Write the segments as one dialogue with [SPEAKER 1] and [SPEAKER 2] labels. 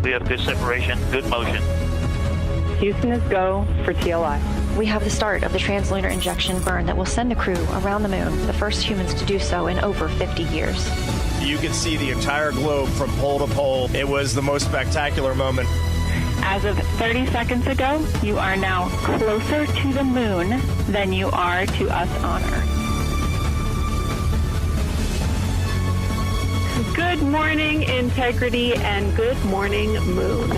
[SPEAKER 1] We have good separation, good motion.
[SPEAKER 2] Houston is go for TLI.
[SPEAKER 3] We have the start of the translunar injection burn that will send the crew around the moon, the first humans to do so in over 50 years.
[SPEAKER 4] You could see the entire globe from pole to pole. It was the most spectacular moment.
[SPEAKER 2] As of 30 seconds ago, you are now closer to the moon than you are to us on Earth. Good morning, integrity, and good morning, moon.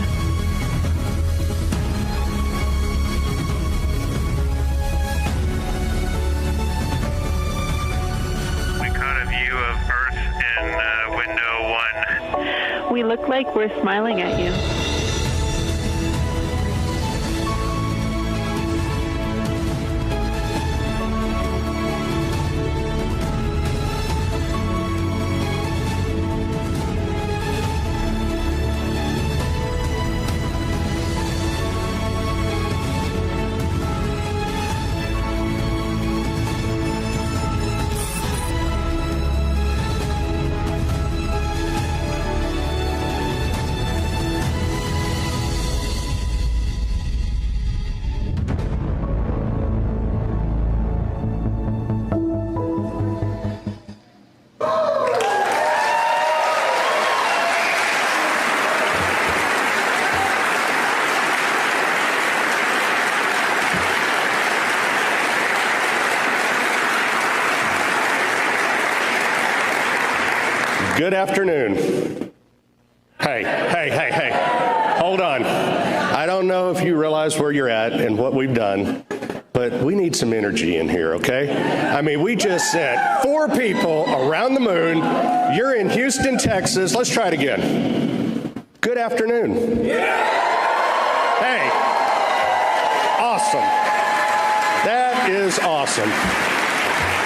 [SPEAKER 5] We caught a view of Earth in window 1.
[SPEAKER 2] We look like we're smiling at you.
[SPEAKER 6] Good afternoon. Hey. Hold on. I don't know if you realize where you're at and what we've done, but we need some energy in here, okay? I mean, we just sent 4 people around the moon. You're in Houston, Texas. Let's try it again. Good afternoon. Hey. Awesome. That is awesome.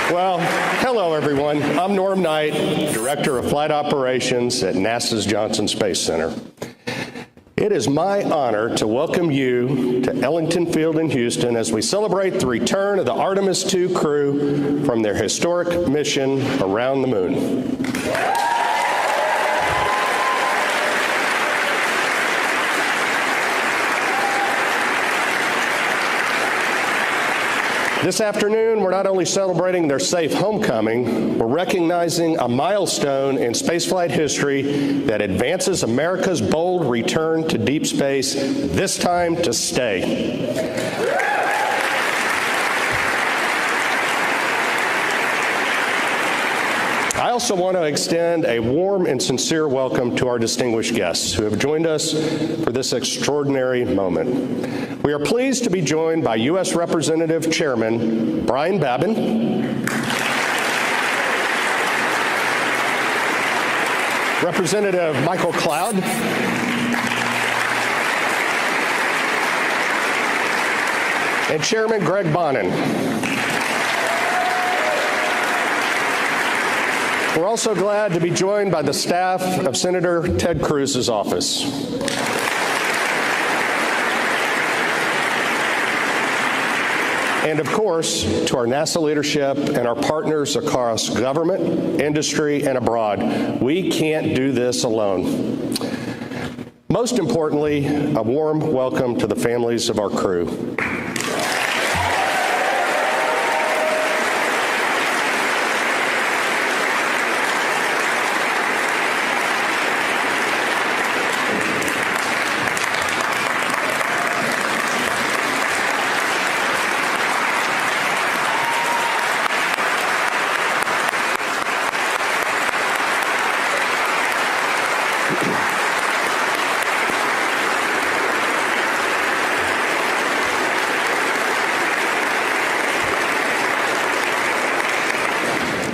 [SPEAKER 6] Well, hello, everyone. I'm Norm Knight, Director of Flight Operations at NASA's Johnson Space Center. It is my honor to welcome you to Ellington Field in Houston as we celebrate the return of the Artemis II crew from their historic mission around the moon. This afternoon, we're not only celebrating their safe homecoming, we're recognizing a milestone in spaceflight history that advances America's bold return to deep space, this time to stay. I also want to extend a warm and sincere welcome to our distinguished guests who have joined us for this extraordinary moment. We are pleased to be joined by U.S. Representative Chairman Brian Babin, Representative Michael Cloud, and Chairman Greg Bonin. We're also glad to be joined by the staff of Senator Ted Cruz's office. And of course, to our NASA leadership and our partners across government, industry, and abroad. We can't do this alone. Most importantly, a warm welcome to the families of our crew.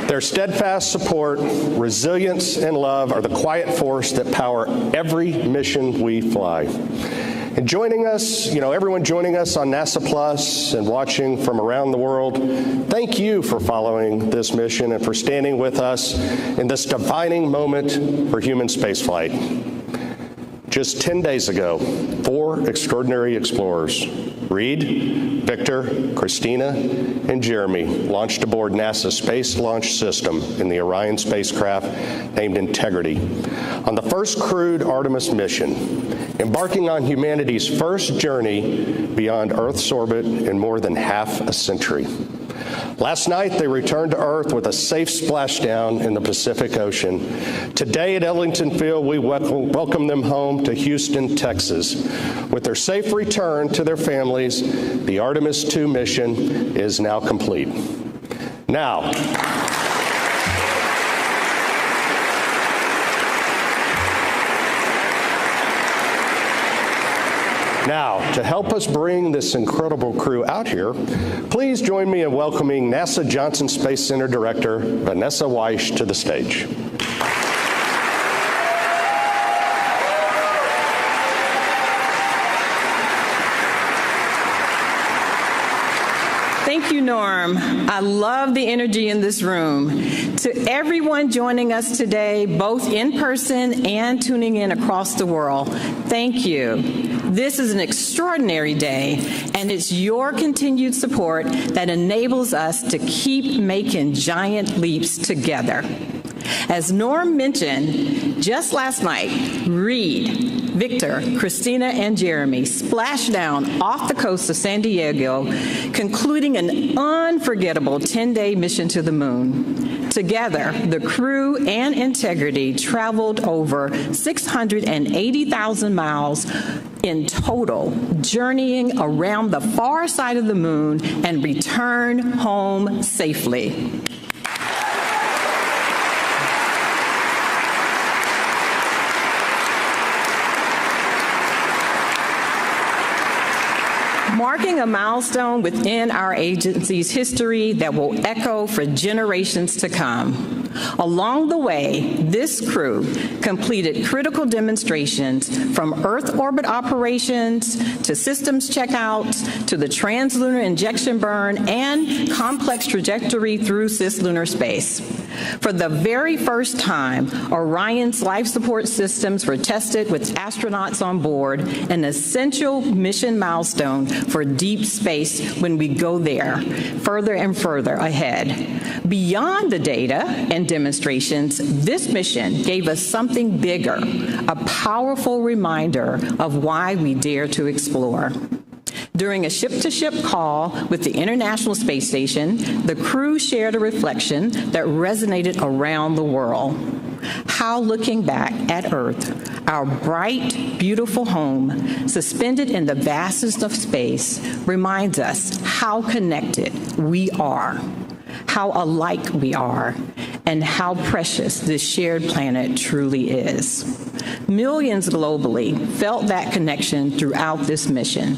[SPEAKER 6] Their steadfast support, resilience, and love are the quiet force that power every mission we fly. And joining us, everyone joining us on NASA Plus and watching from around the world, thank you for following this mission and for standing with us in this defining moment for human spaceflight. Just 10 days ago, 4 extraordinary explorers, Reid, Victor, Christina, and Jeremy, launched aboard NASA's Space Launch System in the Orion spacecraft named Integrity on the first crewed Artemis mission, embarking on humanity's first journey beyond Earth's orbit in more than half a century. Last night, they returned to Earth with a safe splashdown in the Pacific Ocean. Today at Ellington Field, we welcome them home to Houston, Texas. With their safe return to their families, the Artemis II mission is now complete. Now, to help us bring this incredible crew out here, please join me in welcoming NASA Johnson Space Center Director Vanessa Weish to the stage.
[SPEAKER 7] Thank you, Norm. I love the energy in this room. To everyone joining us today, both in person and tuning in across the world, thank you. This is an extraordinary day, and it's your continued support that enables us to keep making giant leaps together. As Norm mentioned, just last night, Reid, Victor, Christina, and Jeremy splashed down off the coast of San Diego, concluding an unforgettable 10-day mission to the moon. Together, the crew and Integrity traveled over 680,000 miles in total, journeying around the far side of the moon and return home safely. Marking a milestone within our agency's history that will echo for generations to come. Along the way, this crew completed critical demonstrations from Earth orbit operations to systems checkouts to the translunar injection burn and complex trajectory through cislunar space. For the very first time, Orion's life support systems were tested with astronauts on board, an essential mission milestone for deep space when we go there, further and further ahead. Beyond the data and demonstrations, this mission gave us something bigger, a powerful reminder of why we dare to explore. During a ship-to-ship call with the International Space Station, the crew shared a reflection that resonated around the world. How looking back at Earth, our bright, beautiful home, suspended in the vastness of space, reminds us how connected we are, how alike we are, and how precious this shared planet truly is. Millions globally felt that connection throughout this mission.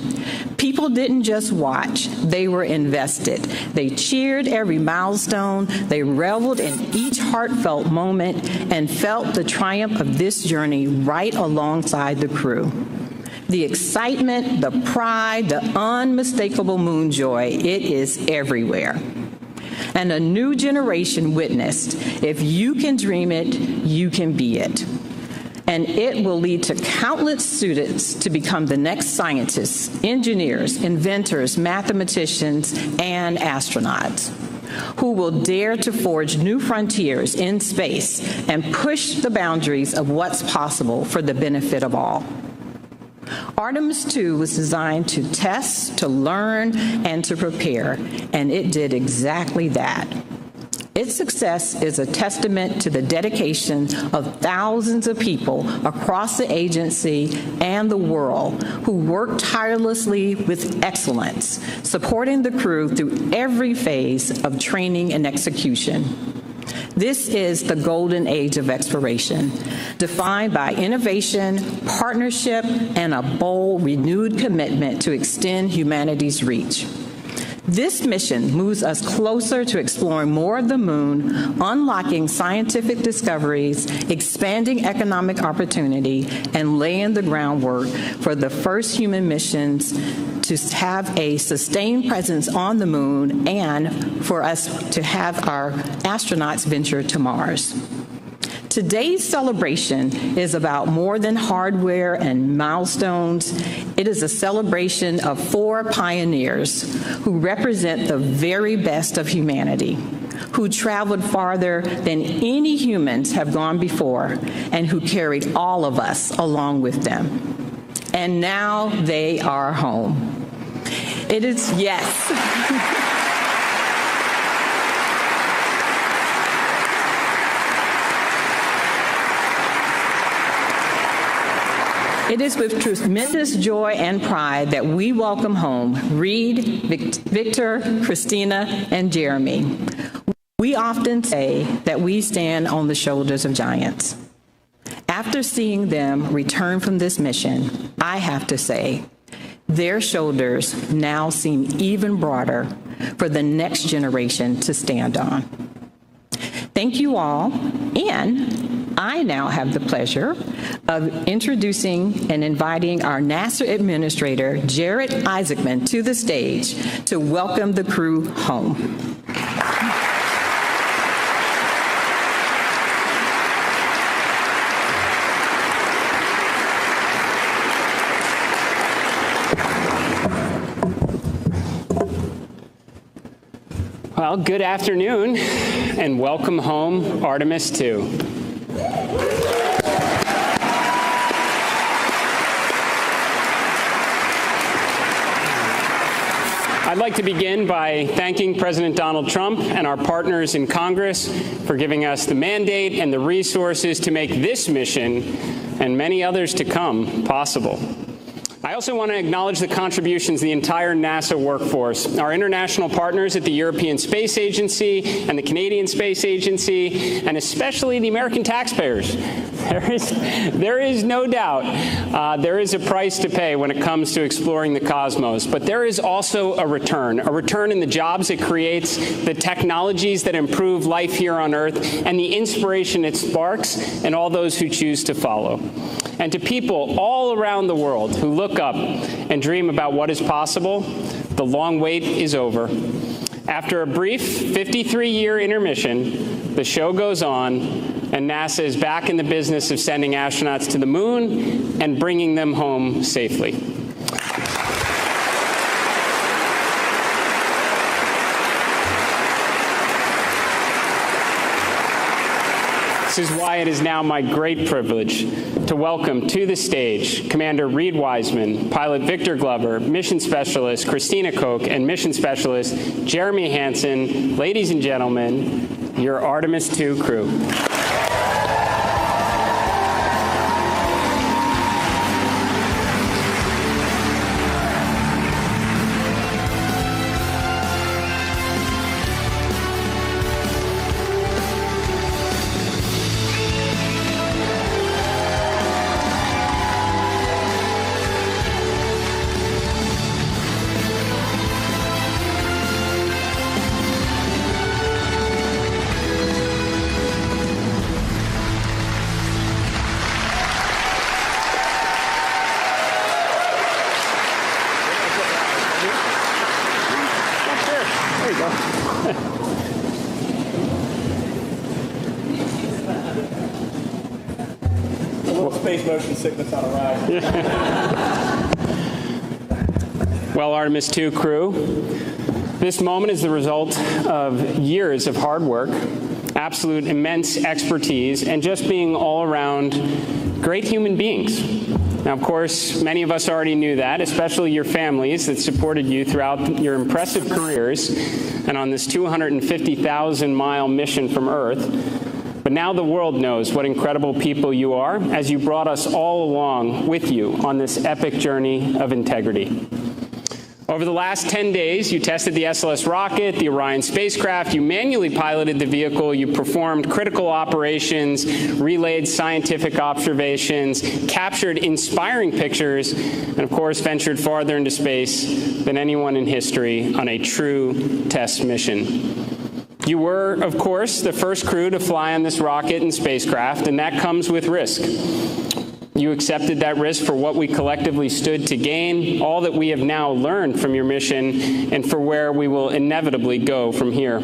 [SPEAKER 7] People didn't just watch, they were invested. They cheered every milestone, they reveled in each heartfelt moment, and felt the triumph of this journey right alongside the crew. The excitement, the pride, the unmistakable moon joy, it is everywhere. And a new generation witnessed, if you can dream it, you can be it. And it will lead to countless students to become the next scientists, engineers, inventors, mathematicians, and astronauts, who will dare to forge new frontiers in space and push the boundaries of what's possible for the benefit of all. Artemis II was designed to test, to learn, and to prepare, and it did exactly that. Its success is a testament to the dedication of thousands of people across the agency and the world who worked tirelessly with excellence, supporting the crew through every phase of training and execution. This is the golden age of exploration, defined by innovation, partnership, and a bold, renewed commitment to extend humanity's reach. This mission moves us closer to exploring more of the moon, unlocking scientific discoveries, expanding economic opportunity, and laying the groundwork for the first human missions to have a sustained presence on the moon and for us to have our astronauts venture to Mars. Today's celebration is about more than hardware and milestones. It is a celebration of 4 pioneers who represent the very best of humanity, who traveled farther than any humans have gone before, and who carried all of us along with them. And now they are home. It is, yes. It is with tremendous joy and pride that we welcome home Reid, Victor, Christina, and Jeremy. We often say that we stand on the shoulders of giants. After seeing them return from this mission, I have to say, their shoulders now seem even broader for the next generation to stand on. Thank you all, and I now have the pleasure of introducing and inviting our NASA Administrator, Jeremy Hansen, to the stage to welcome the crew home.
[SPEAKER 8] Well, good afternoon, and welcome home, Artemis II. I'd like to begin by thanking President Donald Trump and our partners in Congress for giving us the mandate and the resources to make this mission and many others to come possible. I also want to acknowledge the contributions of the entire NASA workforce, our international partners at the European Space Agency and the Canadian Space Agency, and especially the American taxpayers. There is no doubt there is a price to pay when it comes to exploring the cosmos, but there is also a return in the jobs it creates, the technologies that improve life here on Earth, and the inspiration it sparks in all those who choose to follow. And to people all around the world who look up and dream about what is possible, the long wait is over. After a brief 53-year intermission, the show goes on, and NASA is back in the business of sending astronauts to the moon and bringing them home safely. This is why it is now my great privilege to welcome to the stage Commander Reid Wiseman, Pilot Victor Glover, Mission Specialist Christina Koch, and Mission Specialist Jeremy Hansen. Ladies and gentlemen, your Artemis II crew.
[SPEAKER 4] Motion sickness on a ride.
[SPEAKER 8] Well, Artemis II crew, this moment is the result of years of hard work, absolute immense expertise, and just being all around great human beings. Now, of course, many of us already knew that, especially your families that supported you throughout your impressive careers and on this 250,000-mile mission from Earth. But now the world knows what incredible people you are as you brought us all along with you on this epic journey of integrity. Over the last 10 days, you tested the SLS rocket, the Orion spacecraft, you manually piloted the vehicle, you performed critical operations, relayed scientific observations, captured inspiring pictures, and of course ventured farther into space than anyone in history on a true test mission. You were, of course, the first crew to fly on this rocket and spacecraft, and that comes with risk. You accepted that risk for what we collectively stood to gain, all that we have now learned from your mission, and for where we will inevitably go from here.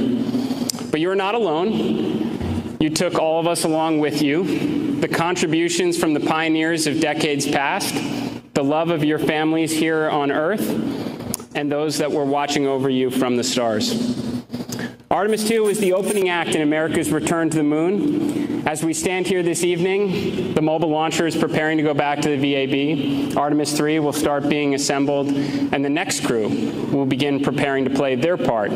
[SPEAKER 8] But you're not alone. You took all of us along with you. The contributions from the pioneers of decades past, the love of your families here on Earth, and those that were watching over you from the stars. Artemis II was the opening act in America's return to the moon. As we stand here this evening, the mobile launcher is preparing to go back to the VAB. Artemis III will start being assembled, and the next crew will begin preparing to play their part.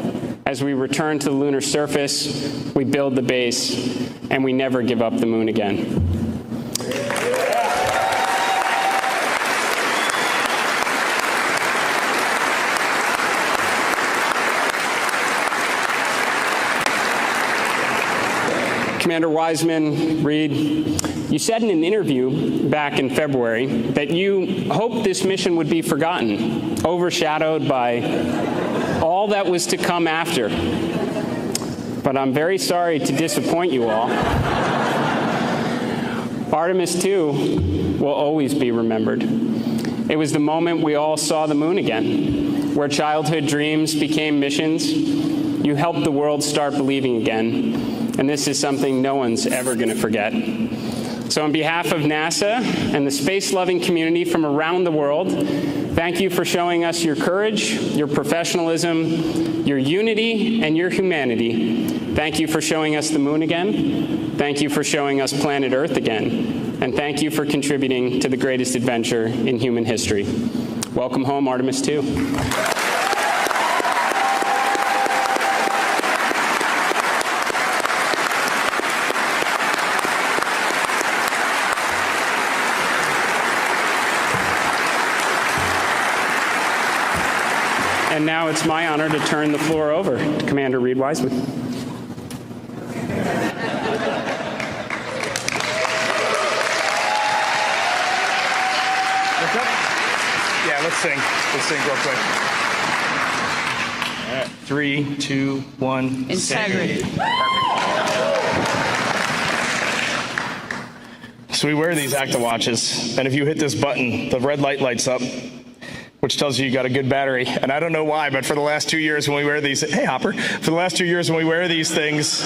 [SPEAKER 8] As we return to the lunar surface, we build the base, and we never give up the moon again. Commander Wiseman, Reid, you said in an interview back in February that you hoped this mission would be forgotten, overshadowed by all that was to come after. But I'm very sorry to disappoint you all. Artemis II will always be remembered. It was the moment we all saw the moon again, where childhood dreams became missions. You helped the world start believing again. And this is something no one's ever going to forget. So on behalf of NASA and the space-loving community from around the world, thank you for showing us your courage, your professionalism, your unity, and your humanity. Thank you for showing us the moon again. Thank you for showing us planet Earth again. And thank you for contributing to the greatest adventure in human history. Welcome home, Artemis II. And now it's my honor to turn the floor over to Commander Reid Wiseman.
[SPEAKER 4] Yeah, let's sing. Let's sing real quick. All right, 3, 2, 1.
[SPEAKER 7] Integrity.
[SPEAKER 4] So we wear these Acta watches, and if you hit this button, the red light lights up, which tells you got a good battery. And I don't know why, but for the last 2 years when we wear these, hey Hopper, for the last 2 years when we wear these things,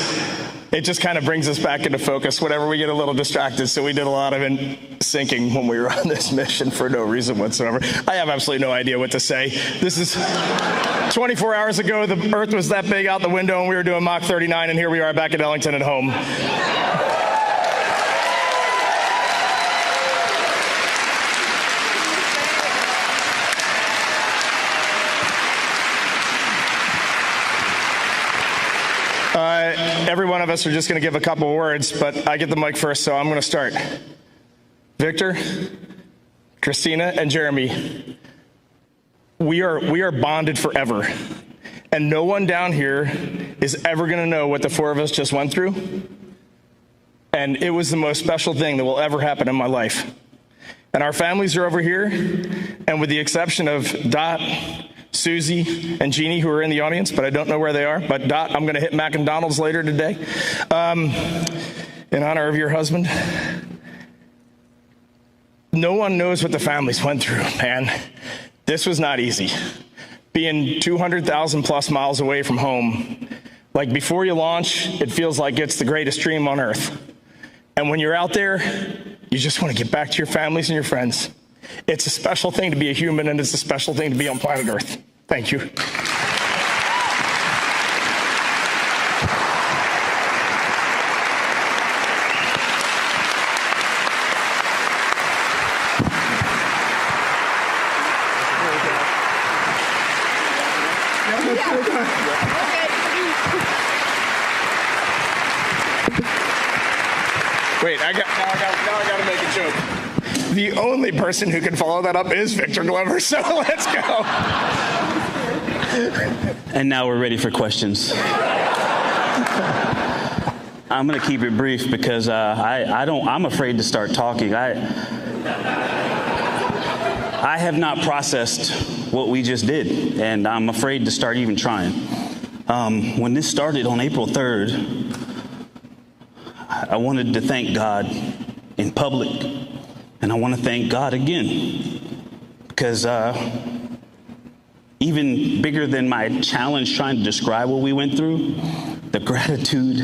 [SPEAKER 4] it just kind of brings us back into focus whenever we get a little distracted. So we did a lot of syncing when we were on this mission for no reason whatsoever. I have absolutely no idea what to say. This is 24 hours ago, the Earth was that big out the window and we were doing Mach 39, and here we are back at Ellington at home. Every one of us are just going to give a couple of words, but I get the mic first, so I'm going to start. Victor, Christina, and Jeremy, we are bonded forever, and no one down here is ever going to know what the four of us just went through, and it was the most special thing that will ever happen in my life. And our families are over here, and with the exception of Dot, Susie, and Jeannie, who are in the audience, but I don't know where they are. But Dot, I'm going to hit McDonald's later today in honor of your husband. No one knows what the families went through, man. This was not easy. Being 200,000 plus miles away from home, like before you launch, it feels like it's the greatest dream on Earth. And when you're out there, you just want to get back to your families and your friends. It's a special thing to be a human, and it's a special thing to be on planet Earth. Thank you. Wait, now I got to make a joke. The only person who can follow that up is Victor Glover, so let's go.
[SPEAKER 9] And now we're ready for questions. I'm going to keep it brief because I'm afraid to start talking. I have not processed what we just did, and I'm afraid to start even trying. When this started on April 3rd, I wanted to thank God in public, and I want to thank God again, because even bigger than my challenge trying to describe what we went through, the gratitude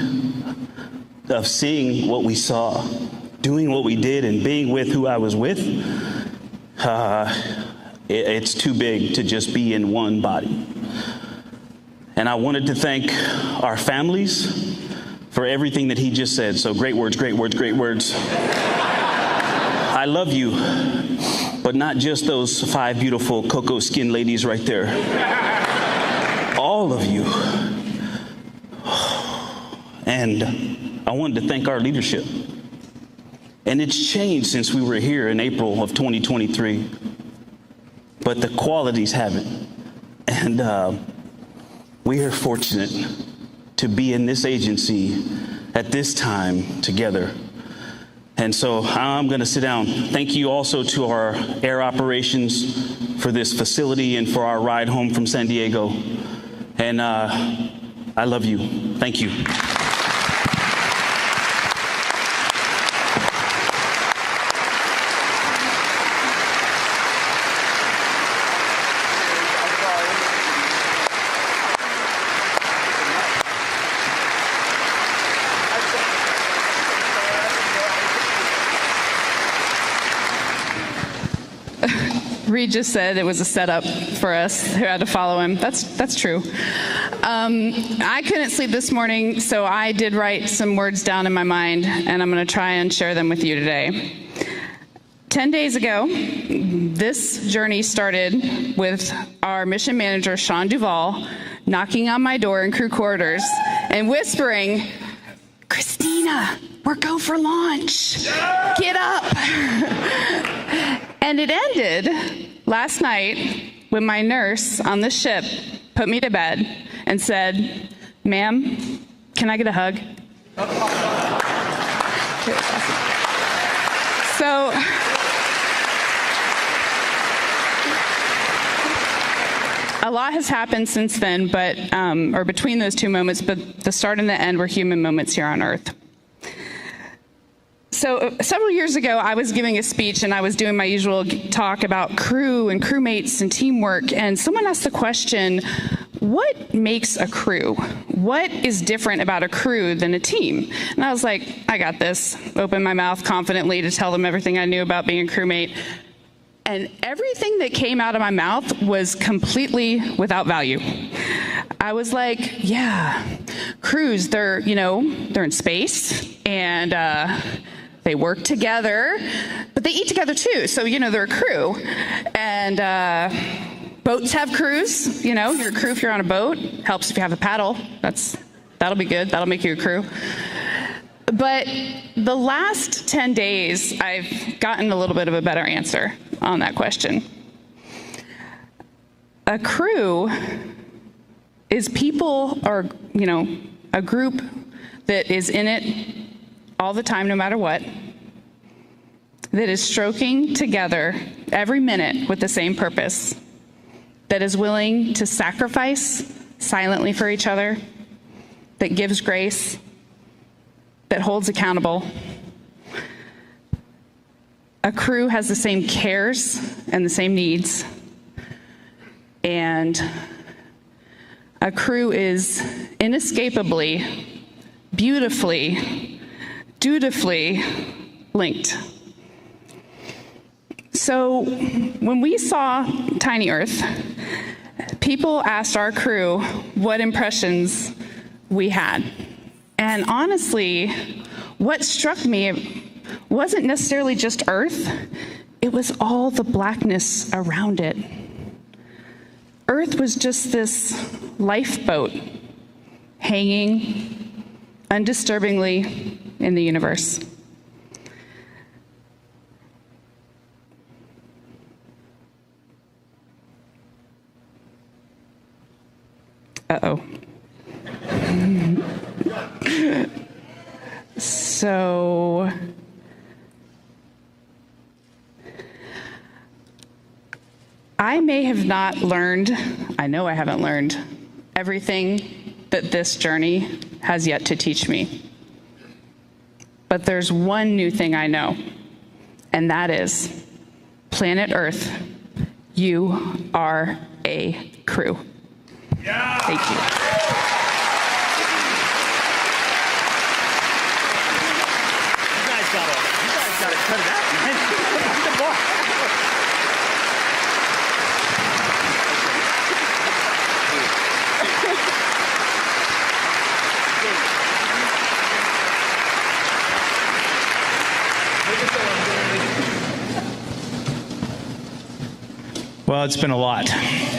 [SPEAKER 9] of seeing what we saw, doing what we did, and being with who I was with, it's too big to just be in one body. And I wanted to thank our families for everything that he just said. So great words, great words, great words. I love you, but not just those 5 beautiful cocoa skin ladies right there. All of you. And I wanted to thank our leadership. And it's changed since we were here in April of 2023. But the qualities haven't. And we are fortunate to be in this agency at this time together. And so I'm going to sit down. Thank you also to our air operations for this facility and for our ride home from San Diego. And I love you. Thank you.
[SPEAKER 10] Reid just said it was a setup for us who had to follow him. That's true. I couldn't sleep this morning, so I did write some words down in my mind, and I'm going to try and share them with you today. 10 days ago, this journey started with our mission manager, Sean Duvall, knocking on my door in crew quarters and whispering, "Christina, we're go for launch. Get up." And it ended last night when my nurse on the ship put me to bed and said, "Ma'am, can I get a hug?" So a lot has happened since then, but or between those two moments, but the start and the end were human moments here on Earth. So several years ago, I was giving a speech and I was doing my usual talk about crew and crewmates and teamwork, and someone asked the question, what makes a crew? What is different about a crew than a team? And I was like, I got this. Opened my mouth confidently to tell them everything I knew about being a crewmate. And everything that came out of my mouth was completely without value. I was like, yeah, crews, they're in space, and they work together, but they eat together too. So, they're a crew. And boats have crews. You're a crew if you're on a boat. Helps if you have a paddle. That'll be good. That'll make you a crew. But the last 10 days, I've gotten a little bit of a better answer on that question. A crew is people, or, a group that is in it all the time, no matter what, that is stroking together every minute with the same purpose, that is willing to sacrifice silently for each other, that gives grace, that holds accountable. A crew has the same cares and the same needs, and a crew is inescapably, beautifully, dutifully linked. So when we saw Tiny Earth, people asked our crew what impressions we had. And honestly, what struck me wasn't necessarily just Earth, it was all the blackness around it. Earth was just this lifeboat hanging undisturbingly in the universe. Uh-oh. So I may have not learned, I know I haven't learned everything that this journey has yet to teach me. But there's one new thing I know, and that is, planet Earth, you are a crew. Yeah. Thank you.
[SPEAKER 9] cut it out, man. Good boy.
[SPEAKER 4] Well, it's been a lot.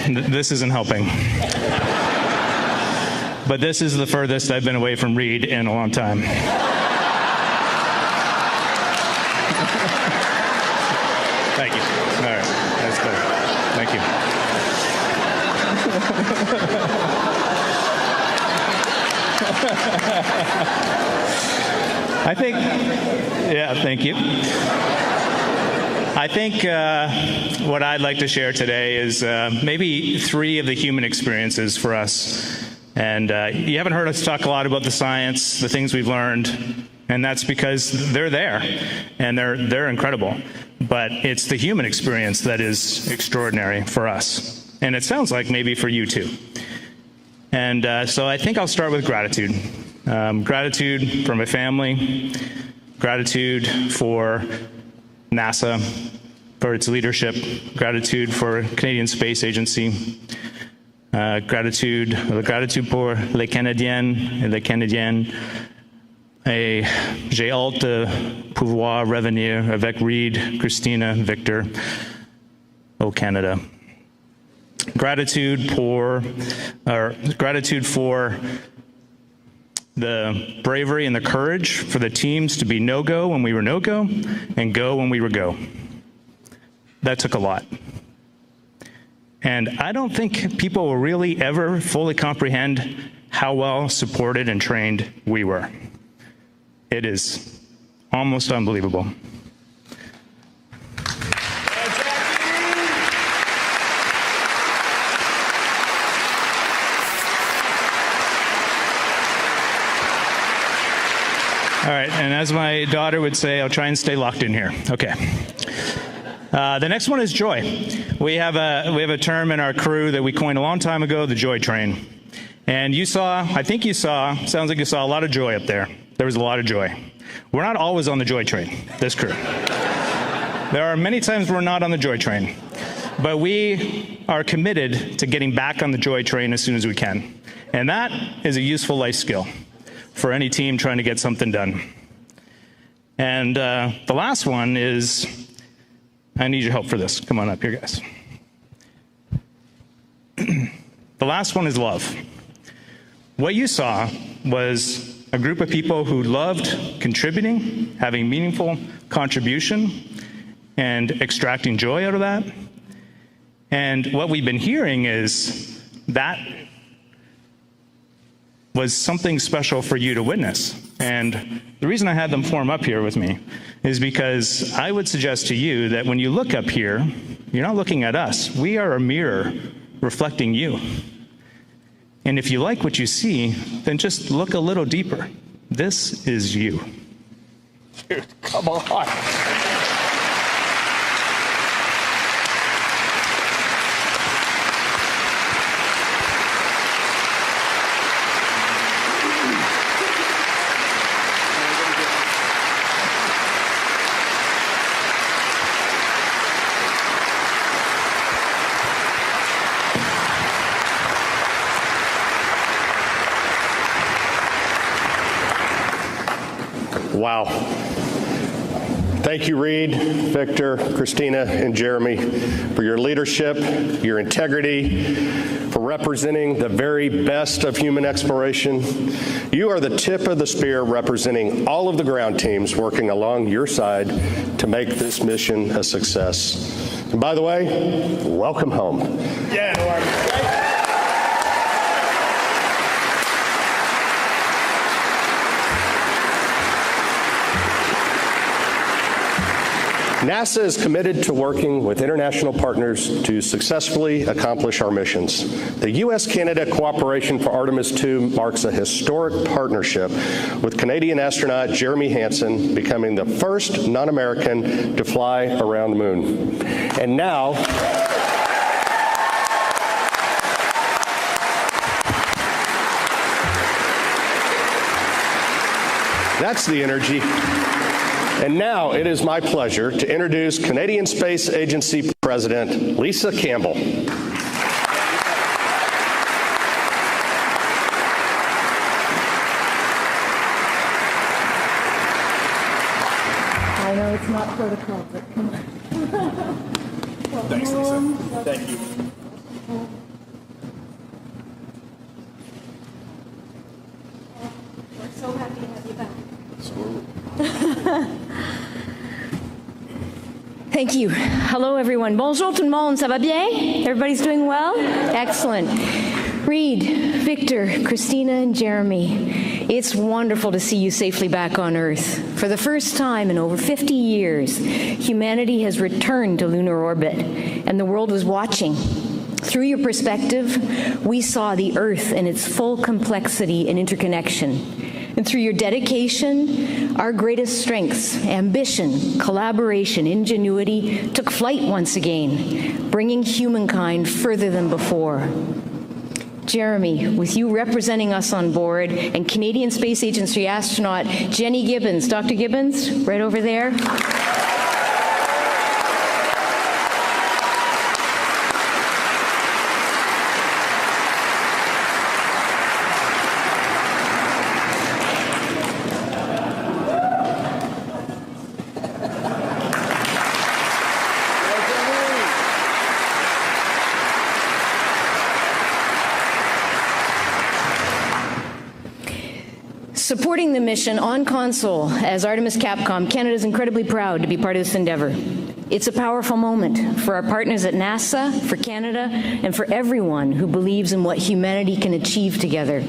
[SPEAKER 4] This isn't helping. But this is the furthest I've been away from Reid in a long time. Thank you. All right, that's better. Thank you. I think, yeah, thank you. I think what I'd like to share today is maybe 3 of the human experiences for us. And you haven't heard us talk a lot about the science, the things we've learned, and that's because they're there, and they're incredible. But it's the human experience that is extraordinary for us. And it sounds like maybe for you too. And so I think I'll start with gratitude. Gratitude for my family, gratitude for NASA, for its leadership, gratitude for Canadian Space Agency, gratitude pour les Canadiens et les Canadiennes, et j'ai hâte de pouvoir revenir avec Reid, Christina, Victor au Canada. Gratitude for the bravery and the courage for the teams to be no-go when we were no-go and go when we were go. That took a lot. And I don't think people will really ever fully comprehend how well supported and trained we were. It is almost unbelievable. All right, and as my daughter would say, I'll try and stay locked in here. Okay. The next one is joy. We have a term in our crew that we coined a long time ago, the joy train. And sounds like you saw a lot of joy up there. There was a lot of joy. We're not always on the joy train, this crew. There are many times we're not on the joy train. But we are committed to getting back on the joy train as soon as we can. And that is a useful life skill for any team trying to get something done. And the last one is, I need your help for this. Come on up here, guys. The last one is love. What you saw was a group of people who loved contributing, having meaningful contribution, and extracting joy out of that. And what we've been hearing is that was something special for you to witness. And the reason I had them form up here with me is because I would suggest to you that when you look up here, you're not looking at us. We are a mirror reflecting you. And if you like what you see, then just look a little deeper. This is you. Dude, come on.
[SPEAKER 6] Wow. Thank you, Reid, Victor, Christina, and Jeremy, for your leadership, your integrity, for representing the very best of human exploration. You are the tip of the spear representing all of the ground teams working along your side to make this mission a success. And by the way, welcome home.
[SPEAKER 4] Yeah,
[SPEAKER 6] NASA is committed to working with international partners to successfully accomplish our missions. The U.S.-Canada cooperation for Artemis II marks a historic partnership with Canadian astronaut Jeremy Hansen becoming the first non-American to fly around the moon. And now, that's the energy. And now it is my pleasure to introduce Canadian Space Agency President Lisa Campbell.
[SPEAKER 11] I know it's not protocol, but come on.
[SPEAKER 4] Thanks, Lisa. Thank you.
[SPEAKER 11] We're so happy to have you back.
[SPEAKER 12] Thank you. Hello, everyone. Bonjour tout le monde. Ça va bien? Everybody's doing well? Excellent. Reid, Victor, Christina, and Jeremy, it's wonderful to see you safely back on Earth. For the first time in over 50 years, humanity has returned to lunar orbit, and the world was watching. Through your perspective, we saw the Earth in its full complexity and interconnection. And through your dedication, our greatest strengths, ambition, collaboration, ingenuity, took flight once again, bringing humankind further than before. Jeremy, with you representing us on board, and Canadian Space Agency astronaut Jenny Gibbons. Dr. Gibbons, right over there. Supporting the mission on console as Artemis Capcom, Canada is incredibly proud to be part of this endeavor. It's a powerful moment for our partners at NASA, for Canada, and for everyone who believes in what humanity can achieve together.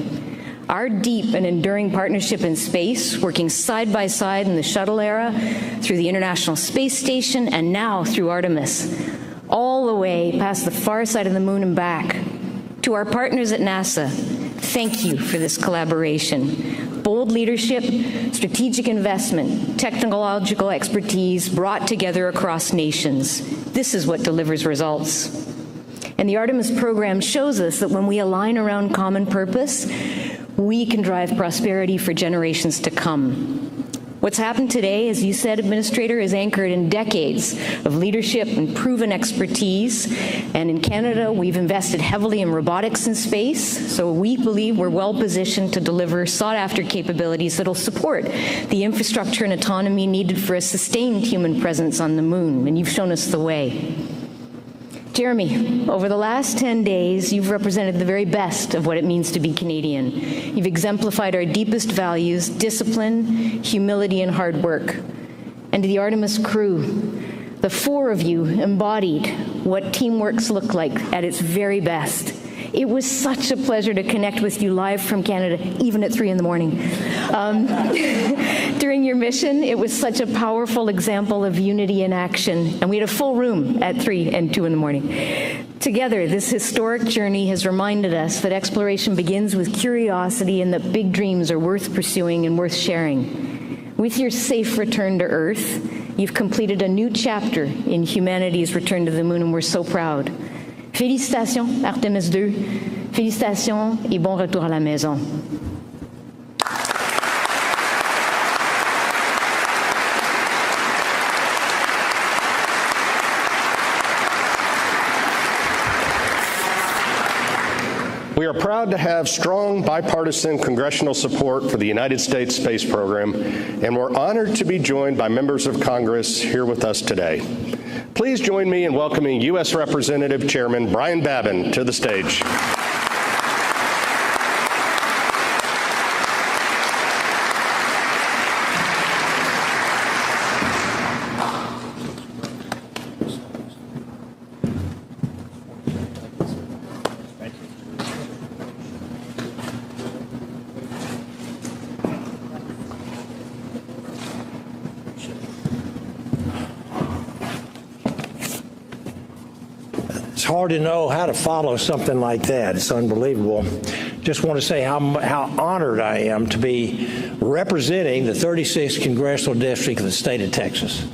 [SPEAKER 12] Our deep and enduring partnership in space, working side by side in the shuttle era, through the International Space Station, and now through Artemis, all the way past the far side of the moon and back. To our partners at NASA, thank you for this collaboration. Bold leadership, strategic investment, technological expertise brought together across nations. This is what delivers results. And the Artemis program shows us that when we align around common purpose, we can drive prosperity for generations to come. What's happened today, as you said, Administrator, is anchored in decades of leadership and proven expertise. And in Canada, we've invested heavily in robotics and space, so we believe we're well positioned to deliver sought-after capabilities that'll support the infrastructure and autonomy needed for a sustained human presence on the moon, and you've shown us the way. Jeremy, over the last 10 days, you've represented the very best of what it means to be Canadian. You've exemplified our deepest values, discipline, humility, and hard work. And to the Artemis crew, the four of you embodied what teamworks look like at its very best. It was such a pleasure to connect with you live from Canada, even at 3 in the morning. During your mission, it was such a powerful example of unity in action, and we had a full room at 3 and 2 in the morning. Together, this historic journey has reminded us that exploration begins with curiosity and that big dreams are worth pursuing and worth sharing. With your safe return to Earth, you've completed a new chapter in humanity's return to the moon, and we're so proud. Félicitations, Artemis II. Félicitations et bon retour à la maison.
[SPEAKER 6] We are proud to have strong bipartisan congressional support for the United States space program, and we're honored to be joined by members of Congress here with us today. Please join me in welcoming U.S. Representative Chairman Brian Babin to the stage.
[SPEAKER 13] It's hard to know how to follow something like that. It's unbelievable. Just want to say how honored I am to be representing the 36th Congressional District of the state of Texas.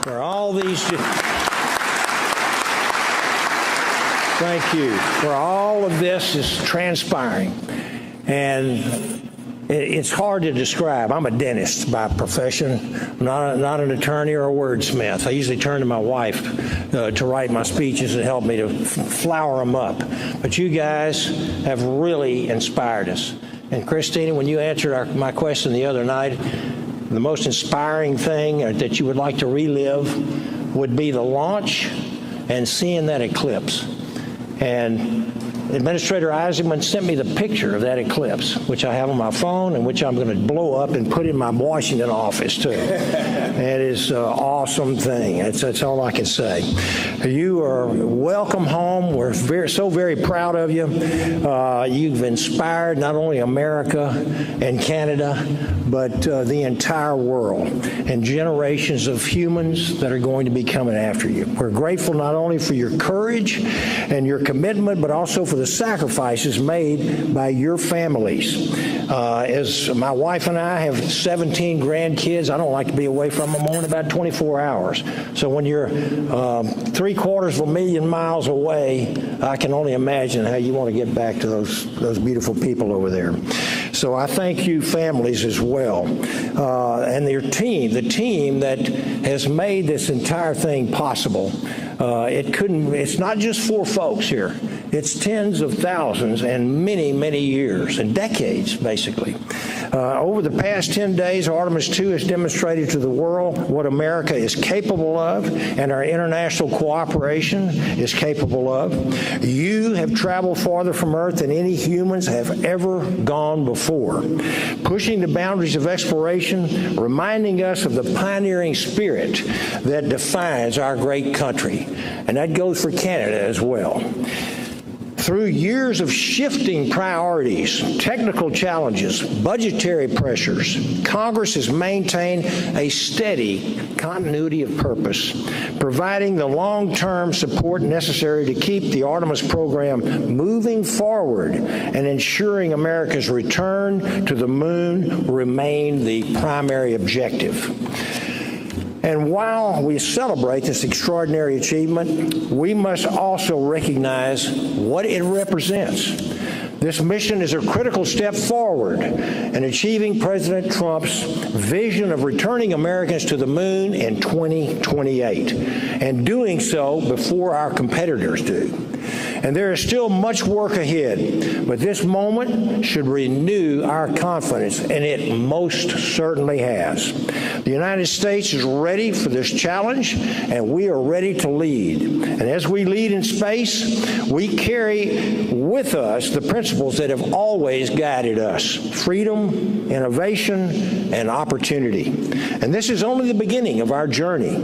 [SPEAKER 13] For all these... Thank you. For all of this is transpiring. And It's hard to describe. I'm a dentist by profession, not an attorney or a wordsmith. I usually turn to my wife to write my speeches and help me to flower them up. But you guys have really inspired us. And Christina, when you answered my question the other night, the most inspiring thing that you would like to relive would be the launch and seeing that eclipse. And Administrator Wiseman sent me the picture of that eclipse, which I have on my phone and which I'm going to blow up and put in my Washington office, too. It is an awesome thing. That's all I can say. You are welcome home. We're so very proud of you. You've inspired not only America and Canada, but the entire world and generations of humans that are going to be coming after you. We're grateful not only for your courage and your commitment, but also for the sacrifices made by your families. As my wife and I have 17 grandkids, I don't like to be away from them more than about 24 hours. So when you're 750,000 miles away, I can only imagine how you want to get back to those beautiful people over there. So I thank you families as well. And your team, the team that has made this entire thing possible. It's not just 4 folks here. It's tens of thousands and many, many years and decades, basically. Over the past 10 days, Artemis II has demonstrated to the world what America is capable of and our international cooperation is capable of. You have traveled farther from Earth than any humans have ever gone before, pushing the boundaries of exploration, reminding us of the pioneering spirit that defines our great country. And that goes for Canada as well. Through years of shifting priorities, technical challenges, budgetary pressures, Congress has maintained a steady continuity of purpose, providing the long-term support necessary to keep the Artemis program moving forward and ensuring America's return to the moon remain the primary objective. And while we celebrate this extraordinary achievement, we must also recognize what it represents. This mission is a critical step forward in achieving President Trump's vision of returning Americans to the moon in 2028, and doing so before our competitors do. And there is still much work ahead, but this moment should renew our confidence, and it most certainly has. The United States is ready for this challenge, and we are ready to lead. And as we lead in space, we carry with us the principles that have always guided us: freedom, innovation, and opportunity. And this is only the beginning of our journey.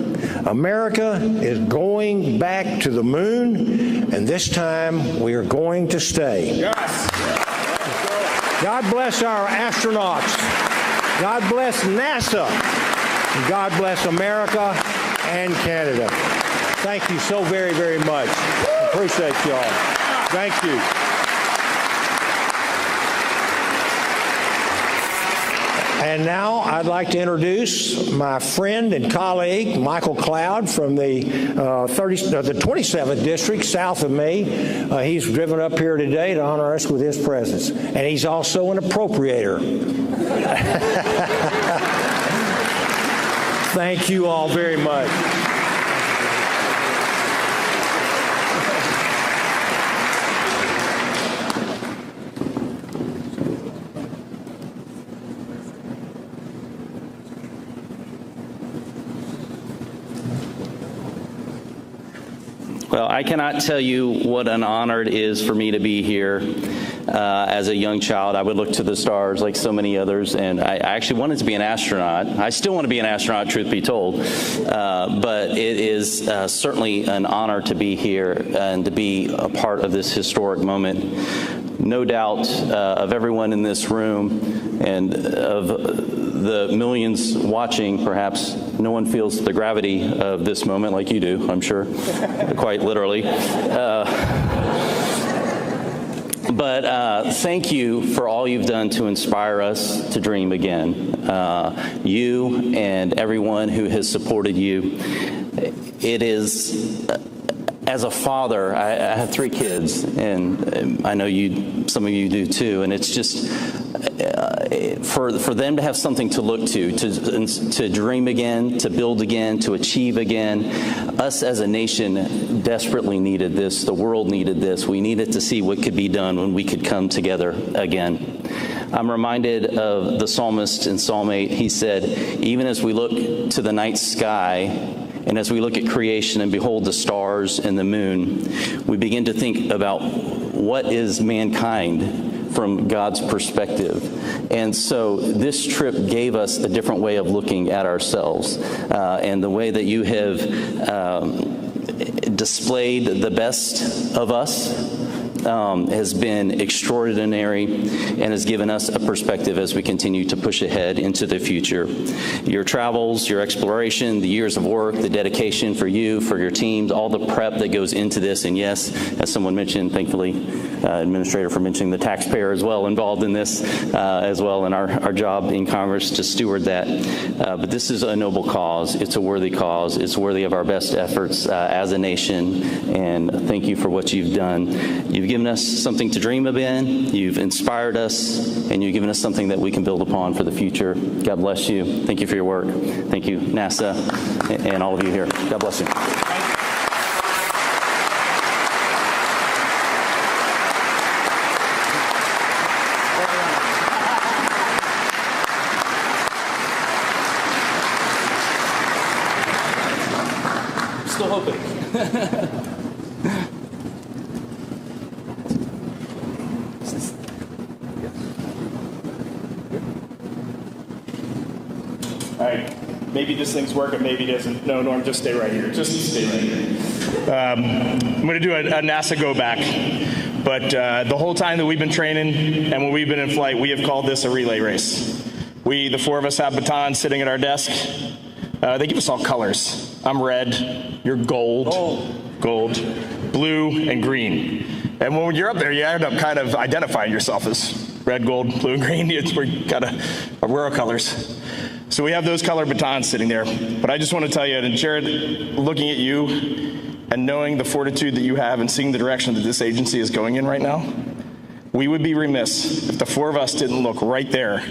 [SPEAKER 13] America is going back to the moon, and this time we are going to stay. Yes. God bless our astronauts. God bless NASA. And God bless America and Canada. Thank you so very, very much. Appreciate you all. Thank you. And now I'd like to introduce my friend and colleague, Michael Cloud, from the 27th District, south of me. He's driven up here today to honor us with his presence. And he's also an appropriator. Thank you all very much.
[SPEAKER 9] Well, I cannot tell you what an honor it is for me to be here. As a young child, I would look to the stars like so many others, and I actually wanted to be an astronaut. I still want to be an astronaut, truth be told, but it is certainly an honor to be here and to be a part of this historic moment. No doubt of everyone in this room and of the millions watching, perhaps no one feels the gravity of this moment like you do, I'm sure, quite literally. But thank you for all you've done to inspire us to dream again. You and everyone who has supported you. It is, as a father, I have 3 kids, and I know some of you do too, and it's just
[SPEAKER 14] for them to have something to look to dream again, to build again, to achieve again. Us as a nation desperately needed this. The world needed this. We needed to see what could be done when we could come together again. I'm reminded of the psalmist in Psalm 8. He said, even as we look to the night sky, and as we look at creation and behold the stars and the moon, we begin to think about what is mankind from God's perspective. And so this trip gave us a different way of looking at ourselves. And the way that you have displayed the best of us has been extraordinary and has given us a perspective as we continue to push ahead into the future. Your travels, your exploration, the years of work, the dedication for you, for your teams, all the prep that goes into this, and yes, as someone mentioned, thankfully, Administrator for mentioning the taxpayer as well involved in this as well in our job in Congress to steward that. But this is a noble cause. It's a worthy cause. It's worthy of our best efforts as a nation, and thank you for what you've done. You've given us something to dream of in, you've inspired us, and you've given us something that we can build upon for the future. God bless you. Thank you for your work. Thank you, NASA, and all of you here. God bless you. Still hoping.
[SPEAKER 4] All right, maybe this thing's working, maybe it isn't. No, Norm, just stay right here. Just stay right here. I'm going to do a NASA go back. But the whole time that we've been training and when we've been in flight, we have called this a relay race. The four of us have batons sitting at our desk. They give us all colors. I'm red, you're gold, blue, and green. And when you're up there, you end up kind of identifying yourself as red, gold, blue, and green. We're kind of our colors. So we have those color batons sitting there. But I just want to tell you, and Jared, looking at you and knowing the fortitude that you have and seeing the direction that this agency is going in right now, we would be remiss if the four of us didn't look right there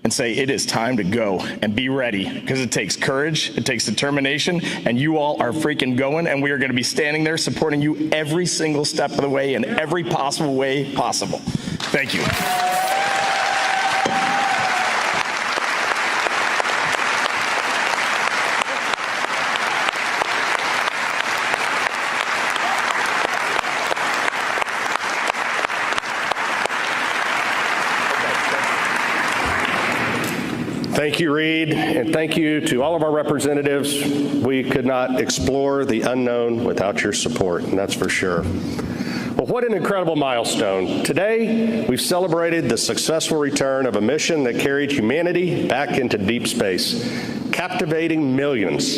[SPEAKER 4] and say, it is time to go and be ready, because it takes courage, it takes determination, and you all are freaking going, and we are going to be standing there supporting you every single step of the way in every possible way possible. Thank you.
[SPEAKER 6] Thank you, Reid, and thank you to all of our representatives. We could not explore the unknown without your support, and that's for sure. Well, what an incredible milestone. Today, we've celebrated the successful return of a mission that carried humanity back into deep space, captivating millions,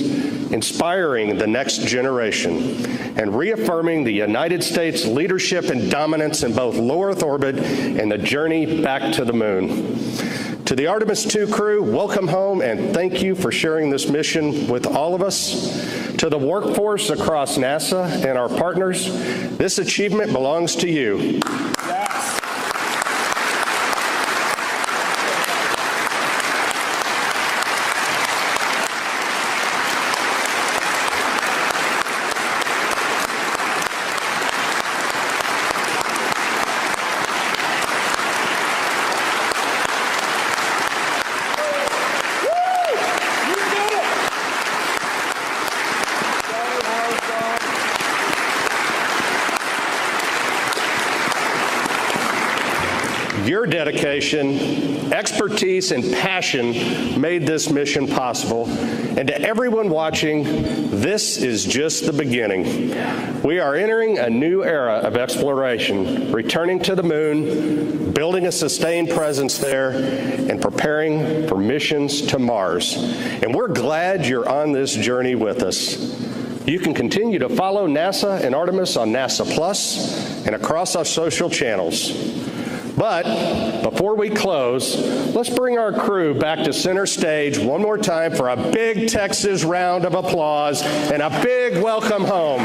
[SPEAKER 6] inspiring the next generation, and reaffirming the United States' leadership and dominance in both low Earth orbit and the journey back to the moon. To the Artemis II crew, welcome home, and thank you for sharing this mission with all of us. To the workforce across NASA and our partners, this achievement belongs to you. Your dedication, expertise, and passion made this mission possible. And to everyone watching, this is just the beginning. We are entering a new era of exploration, returning to the moon, building a sustained presence there, and preparing for missions to Mars. And we're glad you're on this journey with us. You can continue to follow NASA and Artemis on NASA Plus and across our social channels. But before we close, let's bring our crew back to center stage one more time for a big Texas round of applause and a big welcome home.